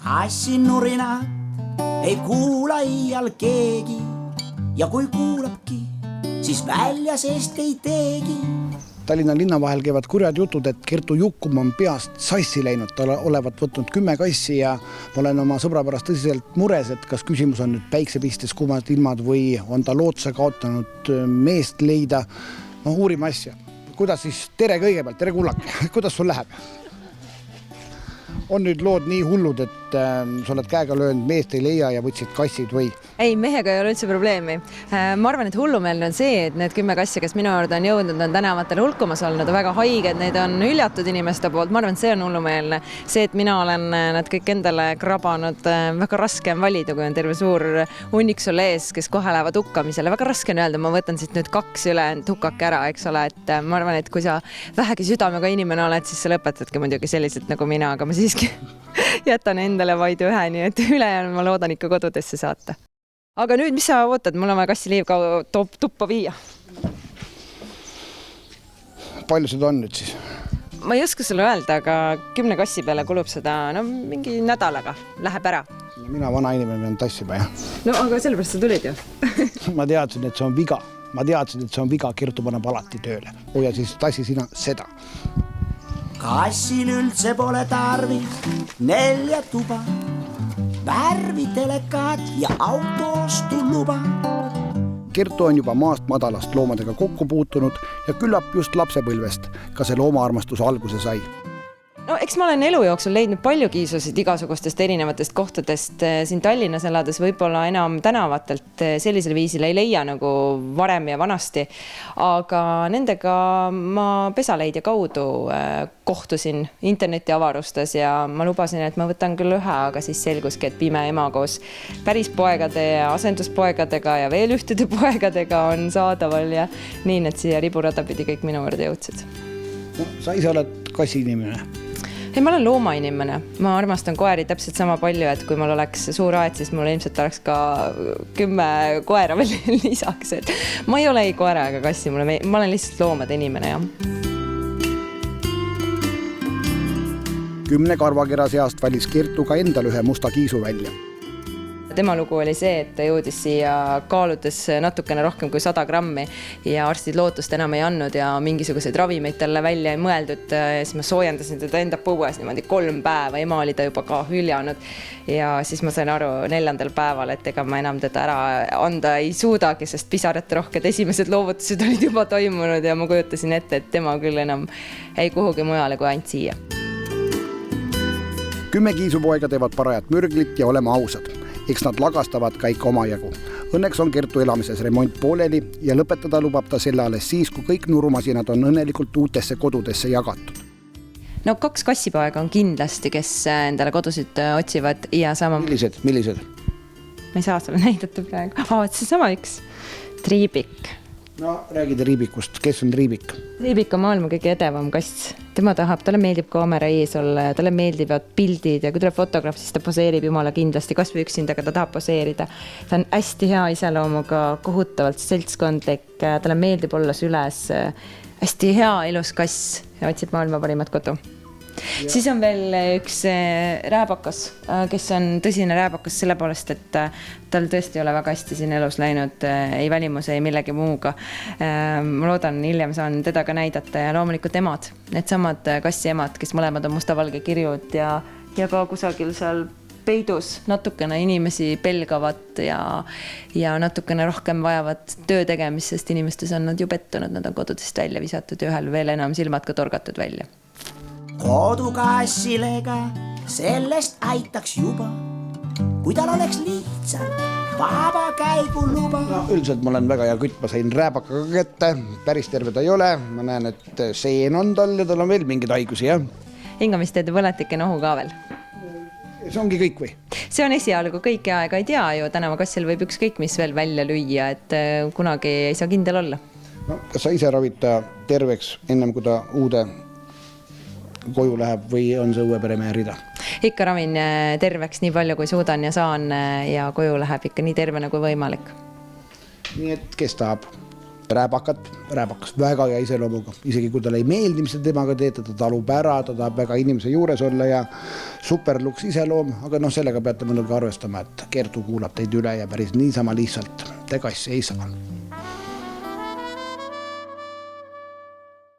kassi nurinat ei kuula iial keegi ja kui kuulabki, siis välja seest ei teegi. Tallinna linna vahel käivad kurjad jutud, et Kertu Jukkum on peast sassi läinud. Ta olevat võtnud 10 kassi ja ma olen oma sõbra pärast tõsiselt mures, et kas küsimus on nüüd päiksepistes kuumad ilmad või on ta lootuse kaotanud meest leida. No uurime asja. Kuidas siis, tere kõigepealt, tere kullake, kuidas sul läheb? On nüüd lood nii hullud, et sa oled käega löönud, meest ei leia ja võtsid kassid või? Ei, mehega ei ole üldse probleemi. Ma arvan, et hullumeelne on see, et need 10 kassi, kes minu juurde on jõudnud, on tänavatel hulkumas olnud, väga haiged, neid on hüljatud inimeste poolt. Ma arvan, et see on hullumeelne. See, et mina olen nad kõik endale krabanud, väga raske on valida, kui on terve suur hunnik sul ees, kes kohe lähevad hukkamisele. Väga raske on öelda, ma võtan siit nüüd 2 üle hukkake ära, eks ole. Et ma arvan, et kui sa vähegi südamega inimene oled, siis sa lõpetadki muidugi selliselt nagu mina, aga ma siiski jätan endale vaid ühe, nii et ülejäänud ma loodan ikka kodudesse saata. Aga nüüd, mis sa ootad? Mul on vaja kassiliiv tuppa viia. Palju seda on nüüd siis? Ma ei oska sulle öelda, aga 10 kassi peale kulub seda mingi nädalaga. Läheb ära. Mina vana inimene pean tassima, jah. No aga sellepärast sa tulid ju. Ma teadsin, et see on viga. Kertu paneb alati tööle. Ja siis tassi sina seda. Kassil üldse pole tarvis 4 tuba, värvitelekad ja autoostu luba. Kertu on juba maast madalast loomadega kokku puutunud ja küllap just lapsepõlvest ka see loomaarmastus alguse sai. No eks ma olen elu jooksul leidnud palju kiisusid igasugustest erinevatest kohtadest siin Tallinnas elades, võib-olla enam tänavatelt sellisel viisil ei leia nagu varem ja vanasti, aga nendega ma pesaleidja kaudu kohtusin interneti avarustes ja ma lubasin, et ma võtan küll ühe, aga siis selguski, et pime ema koos päris poegade ja asenduspoegadega ja veel ühtede poegadega on saadaval ja nii need siia riburada pidi kõik minu juurde jõudsid. No, sa ise oled kassi inimene. Ei, ma olen loomainimene. Ma armastan koeri täpselt sama palju, et kui mul oleks suur aed, siis mul ilmselt oleks ka 10 koera veel lisaks. Et ma ei ole ei koera ega kassi, ma olen lihtsalt loomade inimene. Ja. 10 karvakera seast valis Kertu ka endal ühe musta kiisu välja. Tema lugu oli see, et ta jõudis siia kaaludes natukene rohkem kui 100 grammi ja arstid lootust enam ei andnud ja mingisuguseid ravimeid talle välja ei mõeldud. Siis ma soojendasin teda enda põues niimoodi 3 päeva, ema oli ta juba ka hüljanud ja siis ma sain aru 4. päeval, et ega ma enam teda ära anda ei suudagi, sest pisarate rohked esimesed loovutused olid juba toimunud ja ma kujutasin ette, et tema küll enam ei kuhugi mujale kui ainult siia. 10 kiisupoega teevad parajat mürglit ja olema ausad. Eks nad lagastavad ka ikka omajagu. Õnneks on Kertu elamises remont pooleli ja lõpetada lubab ta selle alles siis, kui kõik nurumasinad on õnnelikult uutesse kodudesse jagatud. No 2 kassipoega on kindlasti, kes endale kodusid otsivad ja sama... Millised? Ma ei saa sulle näidata praegu. See sama üks. Triibik. No, räägida Triibikust. Kes on Triibik? Triibik on maailma kõige edevam kass. Talle meeldib kaamera ees olla ja talle meeldivad pildid ja kui tuleb fotograaf, siis ta poseerib jumala kindlasti, kas või üksinda, aga ta tahab poseerida. Ta on hästi hea iseloomuga, kohutavalt seltskondlik, talle meeldib olla süles, hästi hea ilus kass ja otsib maailma parimat kodu. Ja. Siis on veel üks rääbakas, kes on tõsine rääbakas selle poolest, et tal tõesti ei ole väga hästi siin elus läinud ei välimuse, ei millegi muuga. Ma loodan, hiljem saan teda ka näidata ja loomulikult emad, need samad kassi emad, kes mõlemad on mustavalge kirjud ja ka kusagil seal peidus natukene inimesi pelgavad ja natukene rohkem vajavad töö tegemist, sest inimestes on nad ju pettunud, nad on kodudest välja visatud ja ühel veel enam silmad ka torgatud välja. Kodukassilega sellest aitaks juba, kui tal oleks lihtsalt vaba käiguluba. No, üldiselt ma olen väga hea kütt, ma sain rääbakaga kätte, päris terve ta ei ole. Ma näen, et seen on tal ja tal on veel mingeid haigusi, jah? Hingamisteede põletike nohu ka veel. See ongi kõik või? See on esialgu kõik ja ega ei tea ju, tänava kassil võib ükskõik mis veel välja lüüa, et kunagi ei saa kindel olla. No, kas sa ise ravid ta terveks ennem kui ta uude koju läheb või on see uue peremehe rida? Ikka ravin terveks nii palju kui suudan ja saan ja koju läheb ikka nii tervena kui võimalik. Nii et kes tahab rääbakas väga hea iseloomuga, isegi kui talle ei meeldi, mis te temaga teete, ta talub ära, ta tahab väga inimese juures olla ja superluks iseloom, aga sellega peate muidugi arvestama, et Kertu kuulab teid üle ja päris niisama lihtsalt te kassi ei saa.